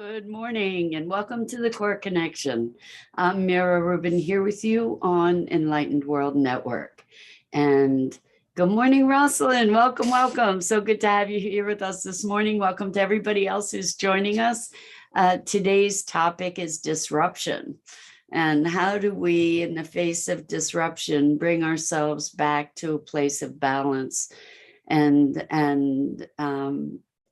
Good morning and welcome to the Core Connection. I'm Mira Rubin here with you on Enlightened World Network. And good morning, Rosalind. Welcome, welcome. So good to have you here with us this morning. Welcome to everybody else who's joining us. Today's topic is disruption. And how do we, in the face of disruption, bring ourselves back to a place of balance and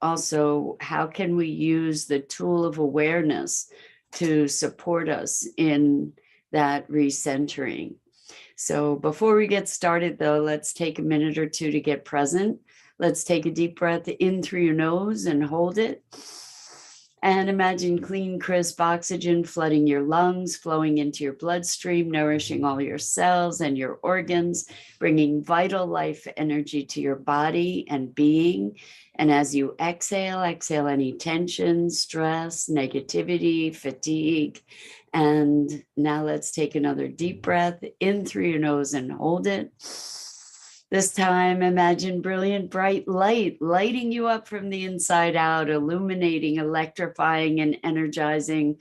also, how can we use the tool of awareness to support us in that recentering? So before we get started, though, let's take a minute or two to get present. Let's take a deep breath in through your nose and hold it. And imagine clean, crisp oxygen flooding your lungs, flowing into your bloodstream, nourishing all your cells and your organs, bringing vital life energy to your body and being. And as you exhale any tension, stress, negativity, fatigue. And now let's take another deep breath in through your nose and hold it. This time, imagine brilliant, bright light lighting you up from the inside out, illuminating, electrifying, and energizing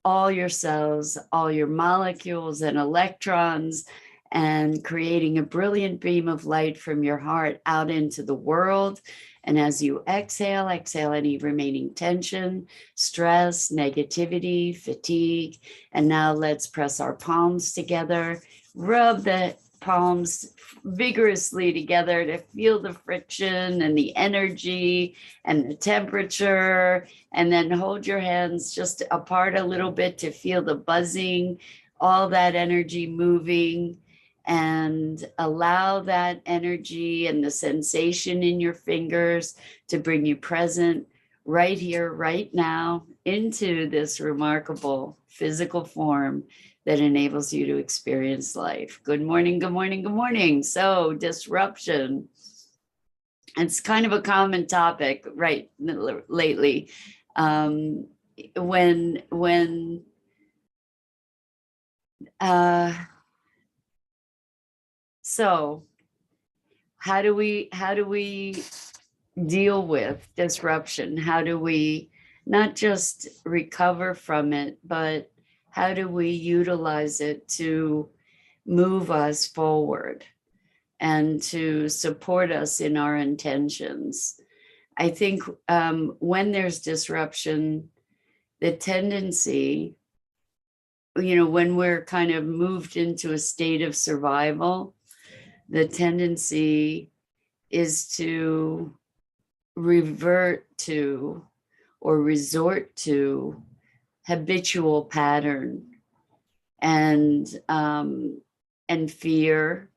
all your cells, all your molecules and electrons, and creating a brilliant beam of light from your heart out into the world. And as you exhale any remaining tension, stress, negativity, fatigue. And now let's press our palms together, rub the palms vigorously together to feel the friction and the energy and the temperature, and then hold your hands just apart a little bit to feel the buzzing, all that energy moving, and allow that energy and the sensation in your fingers to bring you present right here, right now, into this remarkable physical form that enables you to experience life. Good morning, good morning, good morning. So disruption, it's kind of a common topic, right, lately. So how do we deal with disruption? How do we not just recover from it, but how do we utilize it to move us forward and to support us in our intentions? I think when there's disruption, the tendency, when we're kind of moved into a state of survival, the tendency is to revert to or resort to habitual pattern and fear,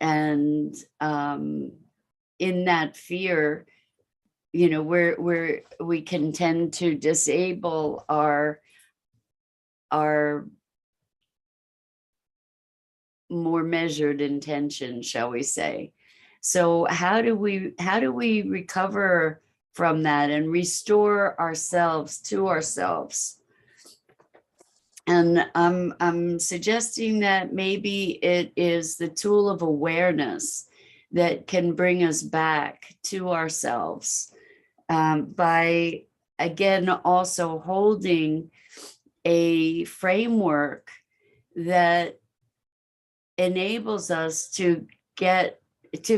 and in that fear, we can tend to disable our more measured intention, shall we say. So how do we recover from that and restore ourselves to ourselves? And I'm suggesting that maybe it is the tool of awareness that can bring us back to ourselves, by, again, also holding a framework that enables us to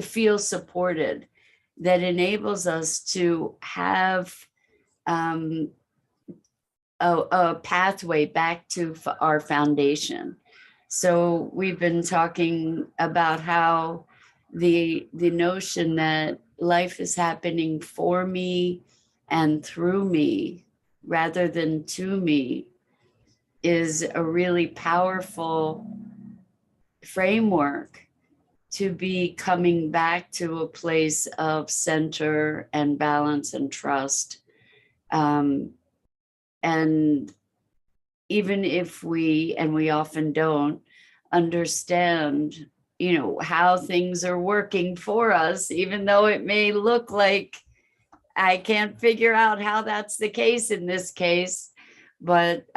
feel supported, that enables us to have a pathway back to our foundation. So we've been talking about how the notion that life is happening for me and through me rather than to me is a really powerful framework to be coming back to a place of center and balance and trust. And even if we often don't understand, how things are working for us, even though it may look like I can't figure out how that's the case in this case, but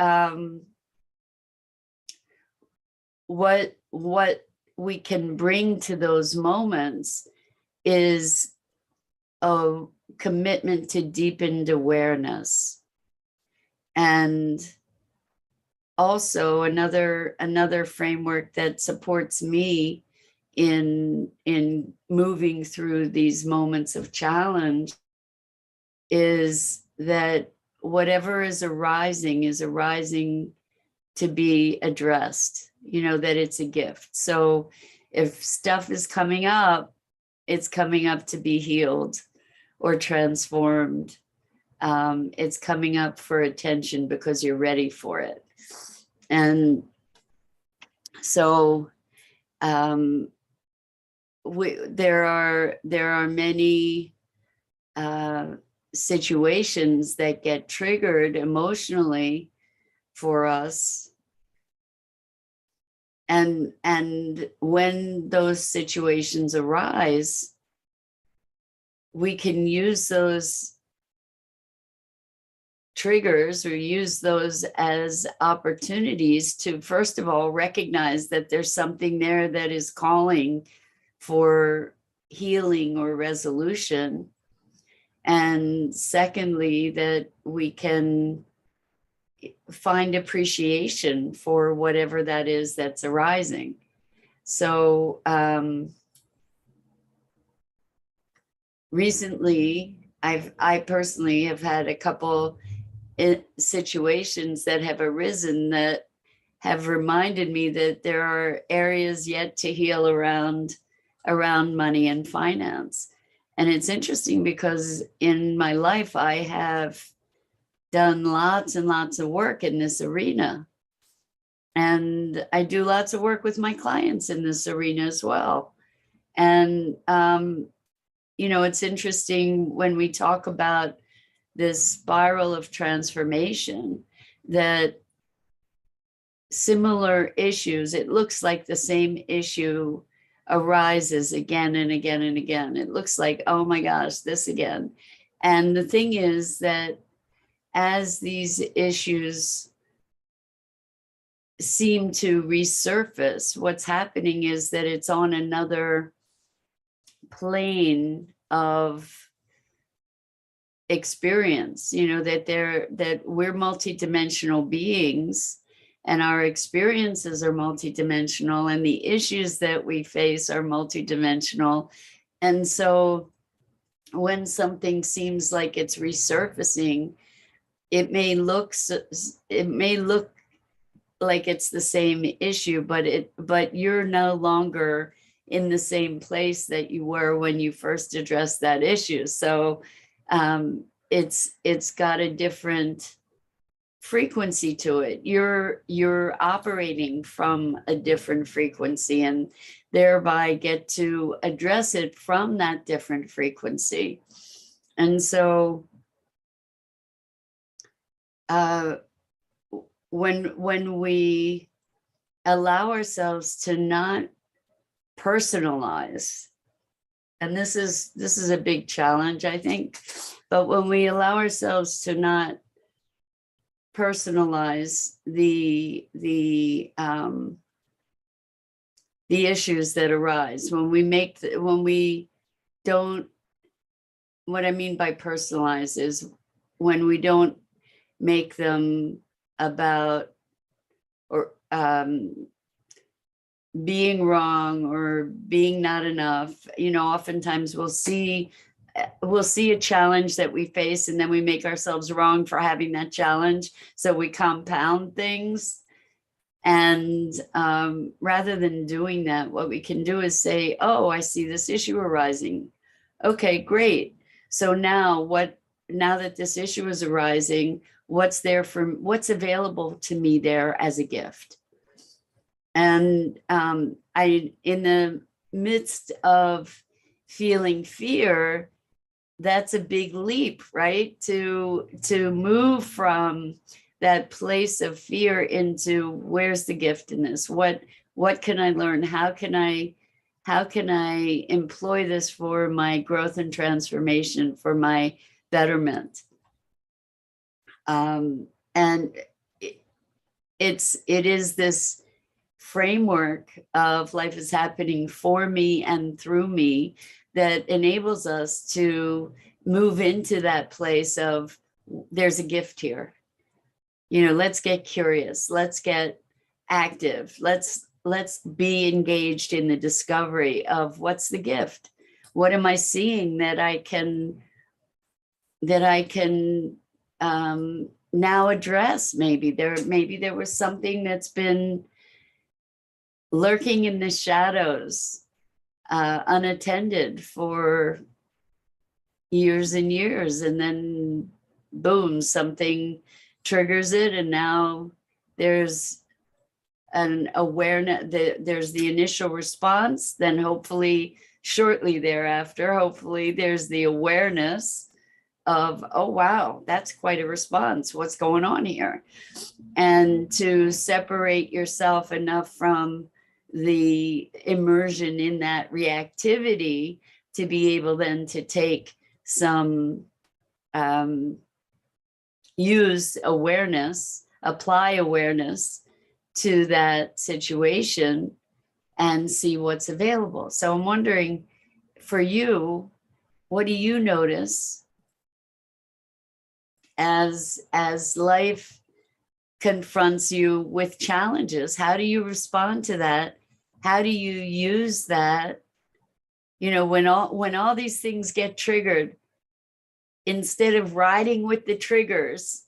what we can bring to those moments is a commitment to deepened awareness, And also another framework that supports me in moving through these moments of challenge is that whatever is arising to be addressed, that it's a gift. So if stuff is coming up, it's coming up to be healed or transformed. It's coming up for attention because you're ready for it. And so there are many situations that get triggered emotionally for us. And when those situations arise, we can use those triggers or use those as opportunities to, first of all, recognize that there's something there that is calling for healing or resolution. And secondly, that we can find appreciation for whatever that is that's arising. So recently, I personally have had a couple situations that have arisen that have reminded me that there are areas yet to heal around money and finance. And it's interesting because in my life, I have done lots and lots of work in this arena. And I do lots of work with my clients in this arena as well. And, it's interesting when we talk about this spiral of transformation, that similar issues, it looks like the same issue arises again and again and again. It looks like, oh my gosh, this again. And the thing is that as these issues seem to resurface, what's happening is that it's on another plane of experience, that we're multidimensional beings and our experiences are multidimensional and the issues that we face are multidimensional. And so when something seems like it's resurfacing, it may look like it's the same issue, but you're no longer in the same place that you were when you first addressed that issue. So it's got a different frequency to it. You're operating from a different frequency and thereby get to address it from that different frequency. And so when we allow ourselves to not personalize, and this is a big challenge, I think, but when we allow ourselves to not personalize the issues that arise, when we don't, what I mean by personalize is when we don't make them about or being wrong or being not enough. Oftentimes we'll see a challenge that we face and then we make ourselves wrong for having that challenge. So we compound things. And rather than doing that, what we can do is say, oh, I see this issue arising. Okay, great. So now that this issue is arising, what's available to me there as a gift? And in the midst of feeling fear, that's a big leap, right? To move from that place of fear into where's the gift in this? What can I learn? How can I employ this for my growth and transformation, for my betterment? And it is this framework of life is happening for me and through me that enables us to move into that place of there's a gift here. let's get curious, let's get active, let's be engaged in the discovery of what's the gift. What am I seeing that I can now address? Maybe there was something that's been lurking in the shadows, unattended for years and years, and then boom, something triggers it, and now there's an awareness, there's the initial response, then hopefully shortly thereafter, hopefully there's the awareness of, oh wow, that's quite a response, what's going on here? And to separate yourself enough from the immersion in that reactivity to be able then to take some use awareness, apply awareness to that situation and see what's available. So I'm wondering, for you, what do you notice as life confronts you with challenges? How do you respond to that? How do you use that? When all these things get triggered, instead of riding with the triggers,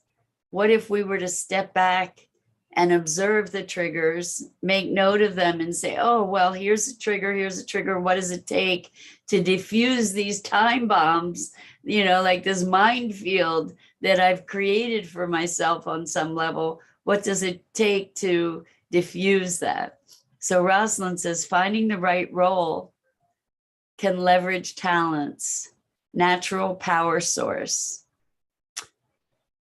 what if we were to step back and observe the triggers, make note of them, and say, oh, well, here's a trigger. What does it take to diffuse these time bombs, like this minefield that I've created for myself on some level? What does it take to diffuse that? So Rosalind says, finding the right role can leverage talents, natural power source.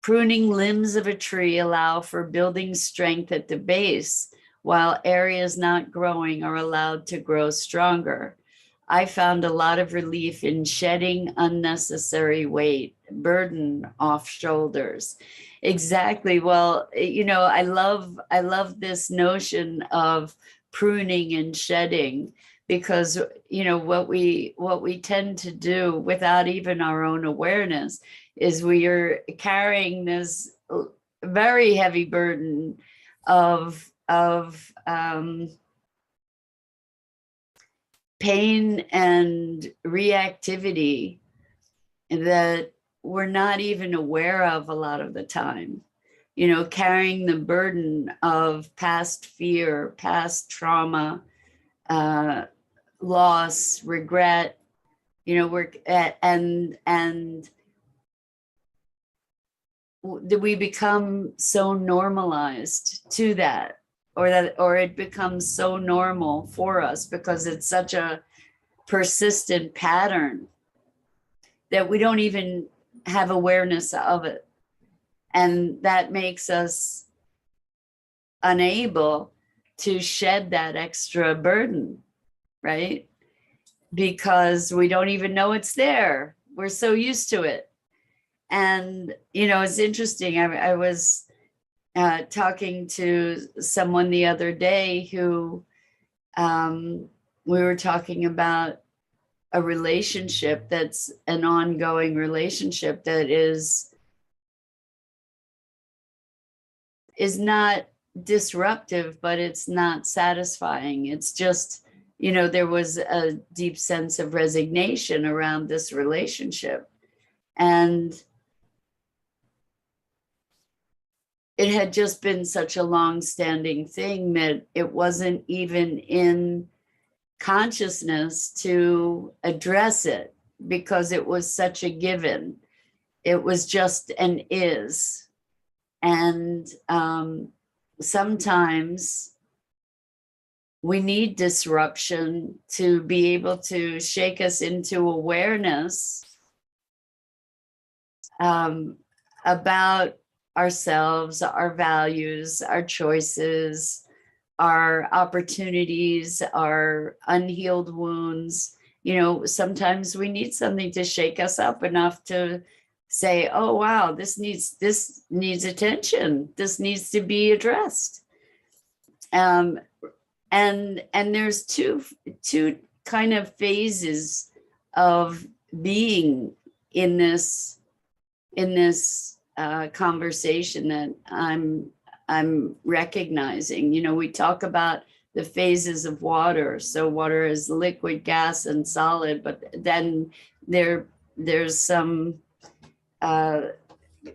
Pruning limbs of a tree allow for building strength at the base, while areas not growing are allowed to grow stronger. I found a lot of relief in shedding unnecessary weight, burden off shoulders. Exactly. Well, I love this notion of pruning and shedding, because what we tend to do without even our own awareness is we are carrying this very heavy burden of pain and reactivity that we're not even aware of a lot of the time. Carrying the burden of past fear, past trauma, loss, regret, and we become so normalized to that, or it becomes so normal for us because it's such a persistent pattern that we don't even have awareness of it. And that makes us unable to shed that extra burden, right? Because we don't even know it's there. We're so used to it. And, it's interesting. I was talking to someone the other day who we were talking about a relationship that's an ongoing relationship that is not disruptive, but it's not satisfying. It's just, there was a deep sense of resignation around this relationship. And it had just been such a long-standing thing that it wasn't even in consciousness to address it, because it was such a given. It was just an is. And sometimes we need disruption to be able to shake us into awareness about ourselves, our values, our choices, our opportunities, our unhealed wounds. Sometimes we need something to shake us up enough to say, oh, wow, this needs attention. This needs to be addressed. And there's two kind of phases of being in this conversation that I'm recognizing. You know, we talk about the phases of water. So water is liquid, gas, and solid, but then there's some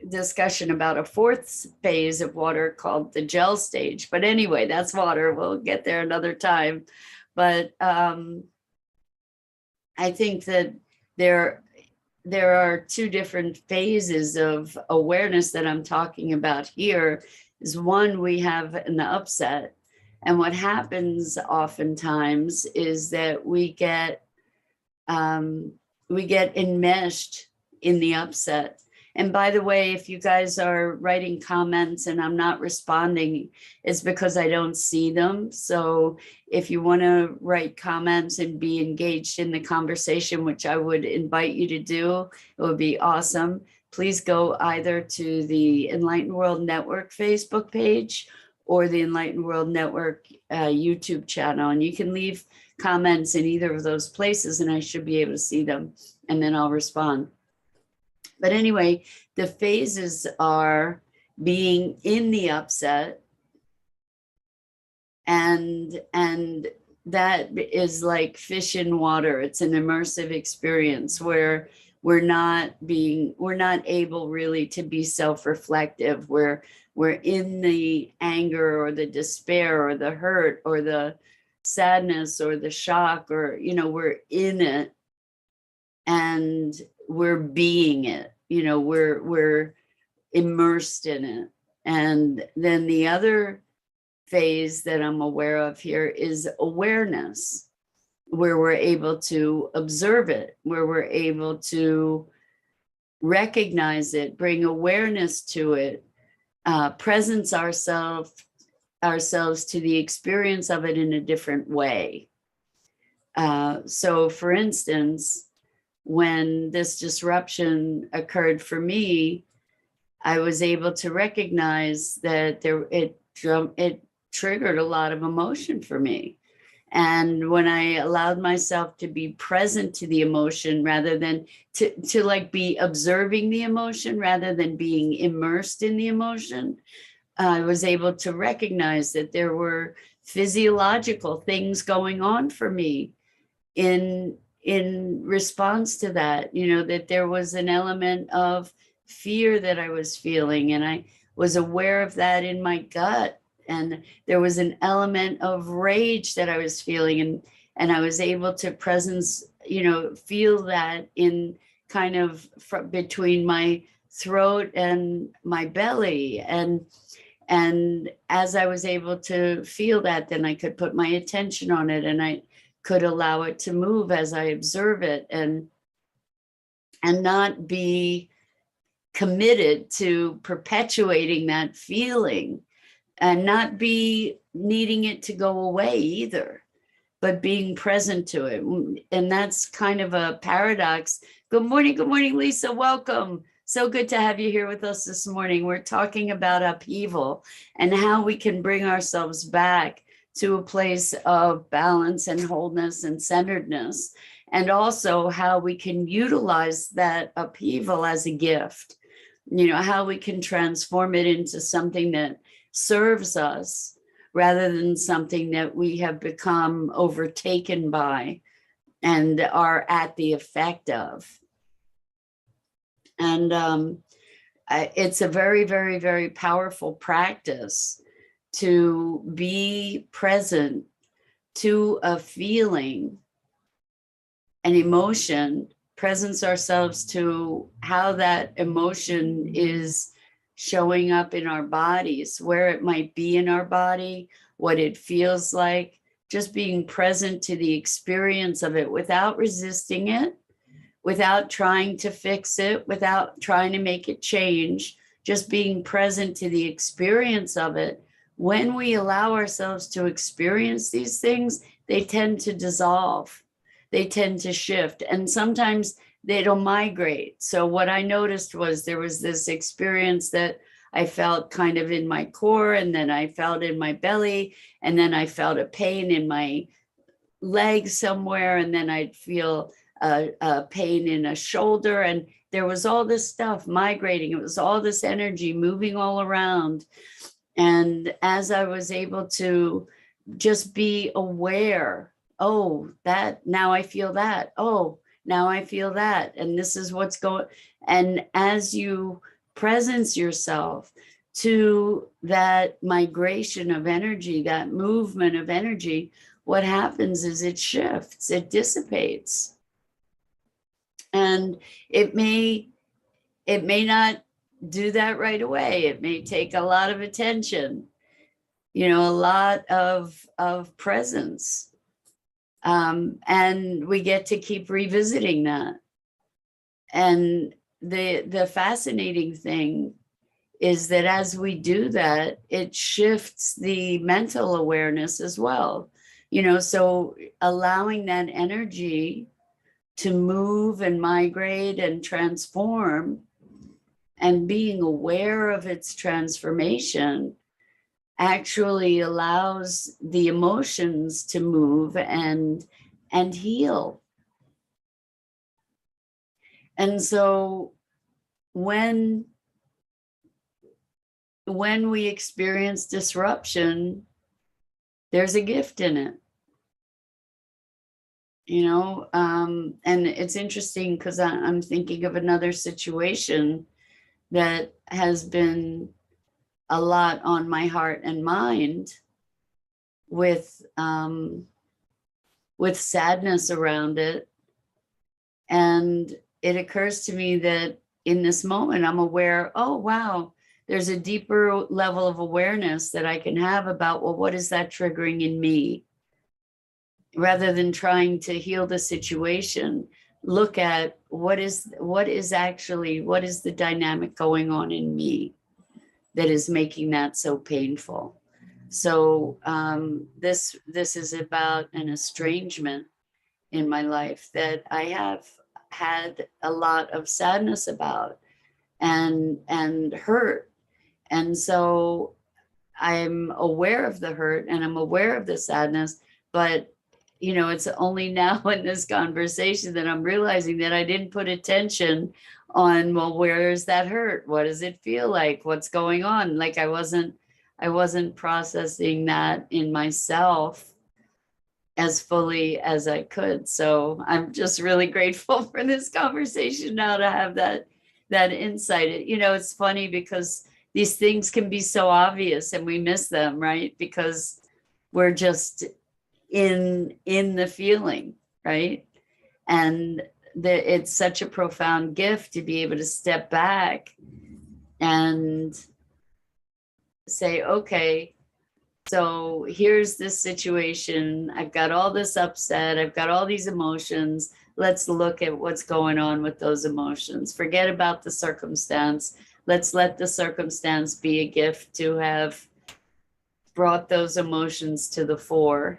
discussion about a fourth phase of water called the gel stage. But anyway, that's water. We'll get there another time. But I think that there are two different phases of awareness that I'm talking about here. Is one we have in the upset. And what happens oftentimes is that we get enmeshed in the upset. And by the way, if you guys are writing comments and I'm not responding, it's because I don't see them. So if you want to write comments and be engaged in the conversation, which I would invite you to do, it would be awesome. Please go either to the Enlightened World Network Facebook page or the Enlightened World Network YouTube channel. And you can leave comments in either of those places and I should be able to see them and then I'll respond. But anyway, the phases are being in the upset, and that is like fish in water. It's an immersive experience where we're not able really to be self-reflective. We're in the anger or the despair or the hurt or the sadness or the shock, or, you know, we're in it and we're being it, you know, we're immersed in it. And then the other phase that I'm aware of here is awareness, where we're able to observe it, where we're able to recognize it, bring awareness to it, presence ourselves to the experience of it in a different way. So for instance, when this disruption occurred for me, I was able to recognize that it triggered a lot of emotion for me. And when I allowed myself to be present to the emotion rather than to like be observing the emotion rather than being immersed in the emotion, I was able to recognize that there were physiological things going on for me in response to that, you know, that there was an element of fear that I was feeling, and I was aware of that in my gut. And there was an element of rage that I was feeling, and I was able to feel that in kind of between my throat and my belly. And as I was able to feel that, then I could put my attention on it and I could allow it to move as I observe it, and not be committed to perpetuating that feeling, and not be needing it to go away either, but being present to it. And that's kind of a paradox. Good morning, Lisa, welcome. So good to have you here with us this morning. We're talking about upheaval and how we can bring ourselves back to a place of balance and wholeness and centeredness, and also how we can utilize that upheaval as a gift, you know, how we can transform it into something that serves us rather than something that we have become overtaken by and are at the effect of. And it's a very, very, very powerful practice to be present to a feeling, an emotion, presence ourselves to how that emotion is showing up in our bodies, where it might be in our body, what it feels like, just being present to the experience of it without resisting it, without trying to fix it, without trying to make it change, just being present to the experience of it. When we allow ourselves to experience these things, they tend to dissolve, they tend to shift, and sometimes they'll migrate. So what I noticed was there was this experience that I felt kind of in my core, and then I felt in my belly, and then I felt a pain in my leg somewhere, and then I'd feel a pain in a shoulder, and there was all this stuff migrating. It was all this energy moving all around. And as I was able to just be aware, oh, that now I feel that. Oh, now I feel that. And this is what's going. And as you presence yourself to that migration of energy, that movement of energy, what happens is it shifts, it dissipates. And it may not do that right away. It may take a lot of attention, a lot of presence. And we get to keep revisiting that. And the fascinating thing is that as we do that, it shifts the mental awareness as well. So allowing that energy to move and migrate and transform, and being aware of its transformation actually allows the emotions to move and heal. And so when we experience disruption, there's a gift in it. And it's interesting because I'm thinking of another situation that has been a lot on my heart and mind with sadness around it. And it occurs to me that in this moment, I'm aware, oh, wow, there's a deeper level of awareness that I can have about, well, what is that triggering in me? Rather than trying to heal the situation, look at what is the dynamic going on in me that is making that so painful. So this is about an estrangement in my life that I have had a lot of sadness about and hurt. And so I'm aware of the hurt and I'm aware of the sadness, but it's only now in this conversation that I'm realizing that I didn't put attention on, well, where is that hurt? What does it feel like? What's going on? Like I wasn't processing that in myself as fully as I could. So I'm just really grateful for this conversation now to have that insight. It's funny because these things can be so obvious and we miss them, right? Because we're just in the feeling, right? And it's such a profound gift to be able to step back and say, okay, so here's this situation. I've got all this upset. I've got all these emotions. Let's look at what's going on with those emotions. Forget about the circumstance. Let's let the circumstance be a gift to have brought those emotions to the fore,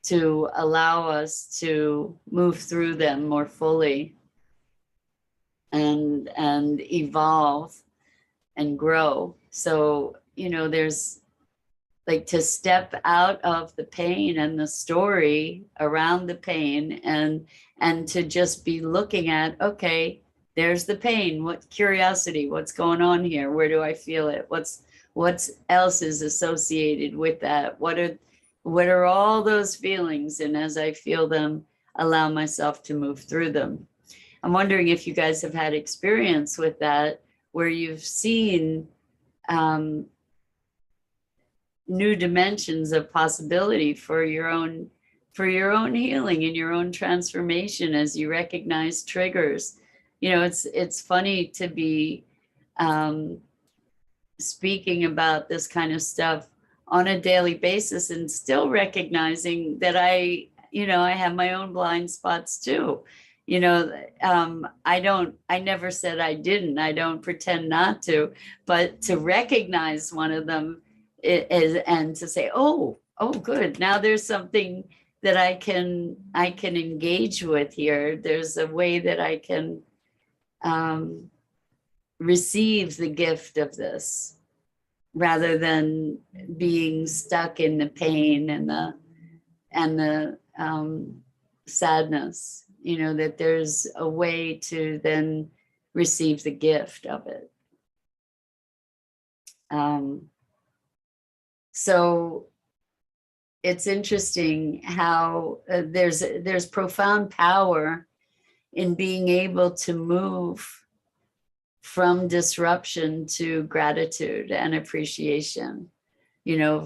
to allow us to move through them more fully and evolve and grow. So, there's like to step out of the pain and the story around the pain and to just be looking at, okay, there's the pain. What curiosity, what's going on here? Where do I feel it? What else is associated with that? What are all those feelings? And as I feel them, allow myself to move through them. I'm wondering if you guys have had experience with that, where you've seen new dimensions of possibility for your own healing and your own transformation as you recognize triggers. It's funny to be speaking about this kind of stuff on a daily basis and still recognizing that I have my own blind spots too. I never said I didn't. I don't pretend not to, but to recognize one of them and to say, oh, good. Now there's something that I can engage with here. There's a way that I can receive the gift of this rather than being stuck in the pain and the sadness, that there's a way to then receive the gift of it. So it's interesting how there's profound power in being able to move from disruption to gratitude and appreciation,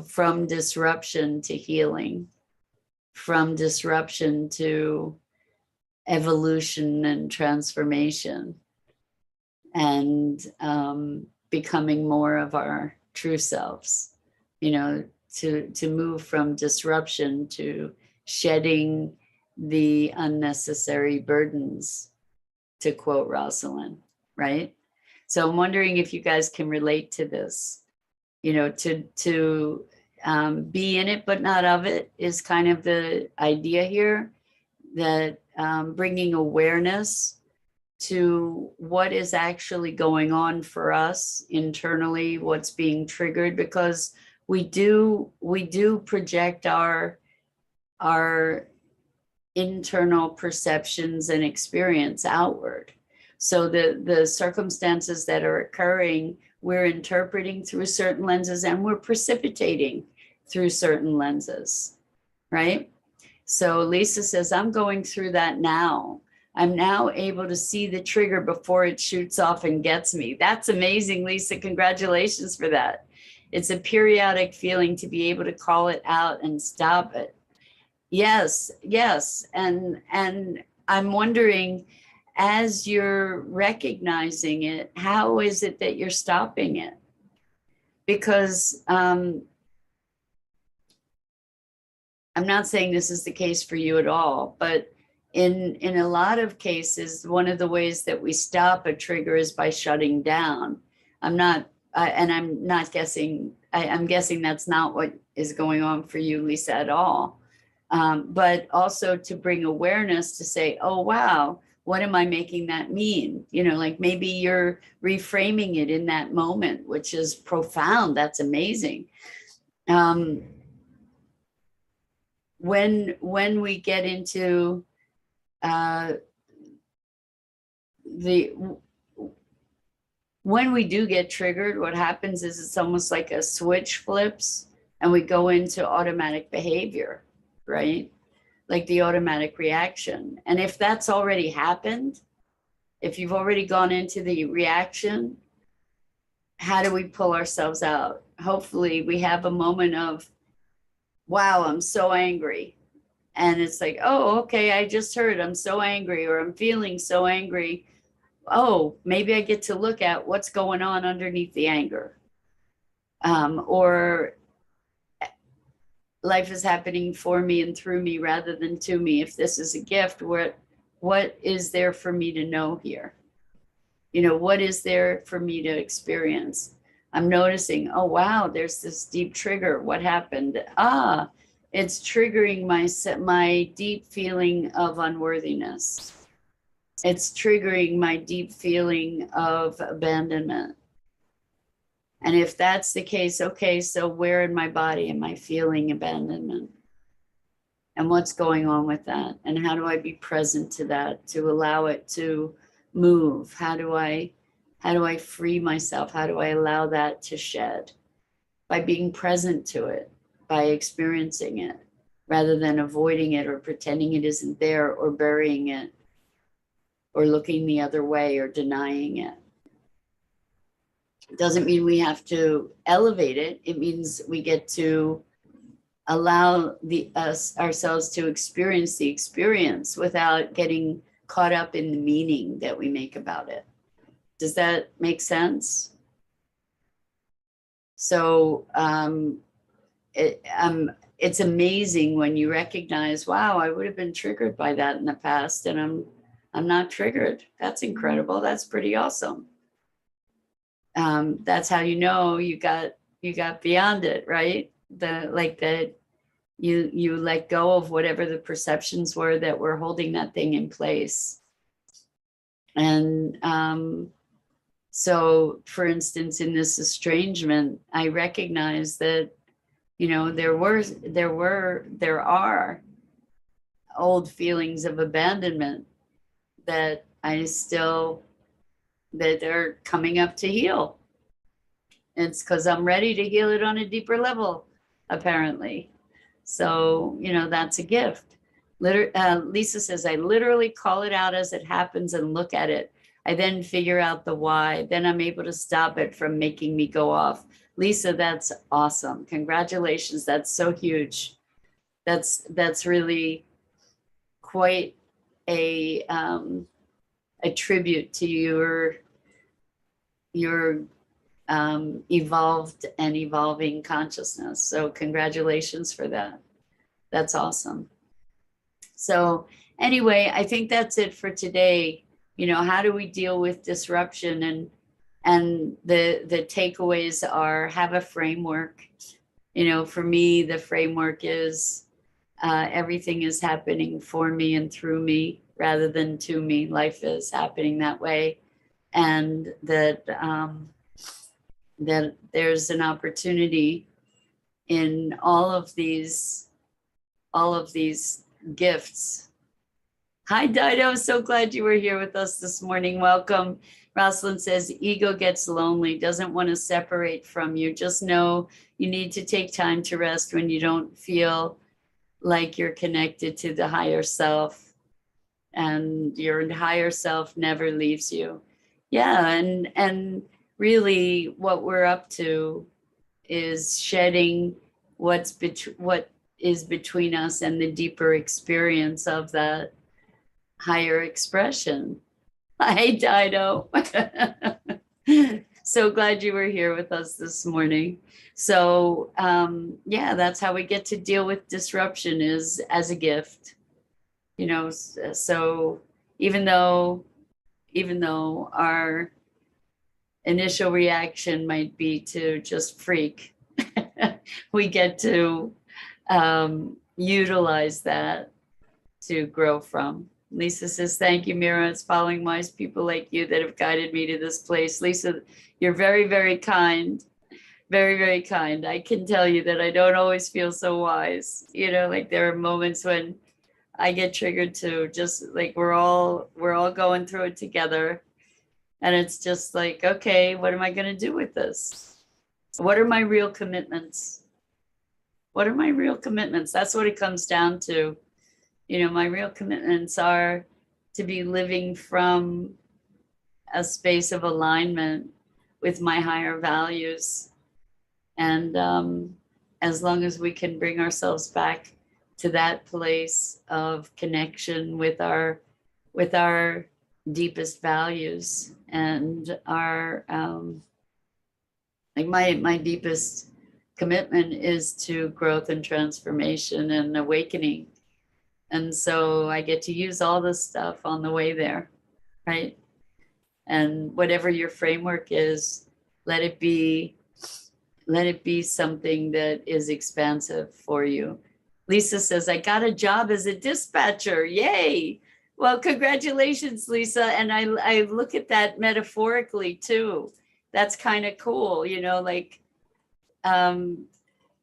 from disruption to healing, from disruption to evolution and transformation, and becoming more of our true selves, to move from disruption to shedding the unnecessary burdens, to quote Rosalind, right? So I'm wondering if you guys can relate to this, to be in it but not of it is kind of the idea here, that bringing awareness to what is actually going on for us internally, what's being triggered, because we do project our internal perceptions and experience outward. So the circumstances that are occurring, we're interpreting through certain lenses, and we're precipitating through certain lenses, right? So Lisa says, I'm going through that now. I'm now able to see the trigger before it shoots off and gets me. That's amazing, Lisa. Congratulations for that. It's a periodic feeling to be able to call it out and stop it. Yes, yes. And I'm wondering, as you're recognizing it, how is it that you're stopping it? Because I'm not saying this is the case for you at all, but in a lot of cases, one of the ways that we stop a trigger is by shutting down. I'm guessing that's not what is going on for you, Lisa, at all. But also to bring awareness to say, oh, wow, what am I making that mean? Like maybe you're reframing it in that moment, which is profound. That's amazing. When we get into when we do get triggered, what happens is it's almost like a switch flips and we go into automatic behavior, right? Like the automatic reaction. And if that's already happened, if you've already gone into the reaction, how do we pull ourselves out? Hopefully we have a moment of, wow, I'm so angry. And it's like, oh, okay, I just heard I'm so angry, or I'm feeling so angry. Oh, maybe I get to look at what's going on underneath the anger. Or life is happening for me and through me rather than to me. If this is a gift, what is there for me to know here? What is there for me to experience? I'm noticing, oh, wow, there's this deep trigger. What happened? It's triggering my deep feeling of unworthiness. It's triggering my deep feeling of abandonment. And if that's the case, okay, so where in my body am I feeling abandonment? And what's going on with that? And how do I be present to that, to allow it to move? How do I free myself? How do I allow that to shed? By being present to it, by experiencing it, rather than avoiding it or pretending it isn't there, or burying it, or looking the other way, or denying it. It doesn't mean we have to elevate it. It means we get to allow ourselves to experience the experience without getting caught up in the meaning that we make about it. Does that make sense? So it's amazing when you recognize, wow, I would have been triggered by that in the past, and I'm not triggered. That's incredible. That's pretty awesome. That's how you know you got beyond it, right? You let go of whatever the perceptions were that were holding that thing in place. And so, for instance, in this estrangement, I recognize that, there are old feelings of abandonment that I still that are coming up to heal. It's because I'm ready to heal it on a deeper level, apparently. So, that's a gift. Lisa says, I literally call it out as it happens and look at it. I then figure out the why. Then I'm able to stop it from making me go off. Lisa, that's awesome. Congratulations. That's so huge. That's really quite a tribute to your evolved and evolving consciousness. So congratulations for that. That's awesome. So anyway, I think that's it for today. How do we deal with disruption? And the takeaways are, have a framework. For me, the framework is everything is happening for me and through me rather than to me. Life is happening that way. And that there's an opportunity in all of these gifts. Hi, Dido. So glad you were here with us this morning. Welcome. Rosalind says, ego gets lonely, doesn't want to separate from you. Just know you need to take time to rest when you don't feel like you're connected to the higher self, and your higher self never leaves you. Yeah, and really what we're up to is shedding what is between us and the deeper experience of that higher expression. Hi, Dido. So glad you were here with us this morning. So yeah, that's how we get to deal with disruption, is as a gift. So even though our initial reaction might be to just freak, we get to utilize that to grow from. Lisa says, thank you, Mira. It's following wise people like you that have guided me to this place. Lisa, you're very, very kind. Very, very kind. I can tell you that I don't always feel so wise. Like there are moments when I get triggered too, just like we're all going through it together. And it's just like, okay, what am I going to do with this? What are my real commitments? What are my real commitments? That's what it comes down to. My real commitments are to be living from a space of alignment with my higher values. And as long as we can bring ourselves back to that place of connection with our deepest values, and our like my deepest commitment is to growth and transformation and awakening. And so I get to use all this stuff on the way there, right? And whatever your framework is, let it be something that is expansive for you. Lisa says, I got a job as a dispatcher. Yay. Well, congratulations, Lisa. And I look at that metaphorically too. That's kind of cool, like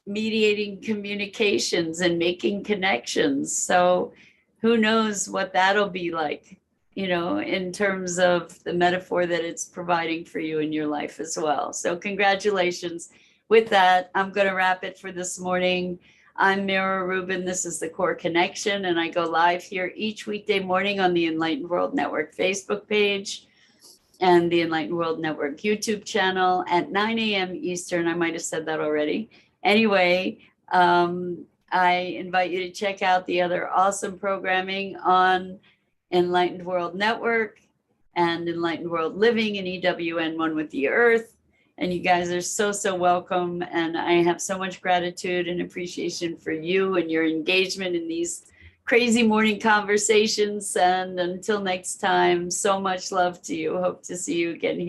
mediating communications and making connections. So who knows what that'll be like, in terms of the metaphor that it's providing for you in your life as well. So congratulations. With that, I'm going to wrap it for this morning. I'm Mira Rubin. This is the Core Connection, and I go live here each weekday morning on the Enlightened World Network Facebook page and the Enlightened World Network YouTube channel at 9 a.m. Eastern. I might have said that already. Anyway, I invite you to check out the other awesome programming on Enlightened World Network and Enlightened World Living and EWN One with the Earth. And you guys are so, so welcome. And I have so much gratitude and appreciation for you and your engagement in these crazy morning conversations. And until next time, so much love to you. Hope to see you again here.